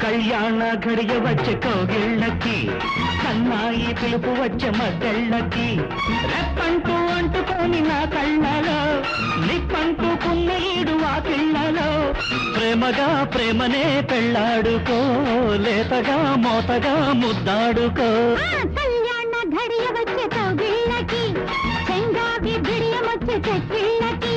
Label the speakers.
Speaker 1: కళ్యాణ ఘడియ వచ్చే కోగిళ్ళకి, సన్నాయి పిలుపు వచ్చే మద్దెళ్ళకి, రెప్పంటూ అంటుకోని నా కళ్ళలో, నిప్పంటూ కున్నీడు ఆ పిల్లలో, ప్రేమగా ప్రేమనే పెళ్ళాడుకో, లేతగా మోతగా ముద్దాడుకో.
Speaker 2: కళ్యాణ ఘడియ వచ్చే కోగిళ్ళకి, చెంగావి బిడియం వచ్చే చెక్కిళ్ళకి,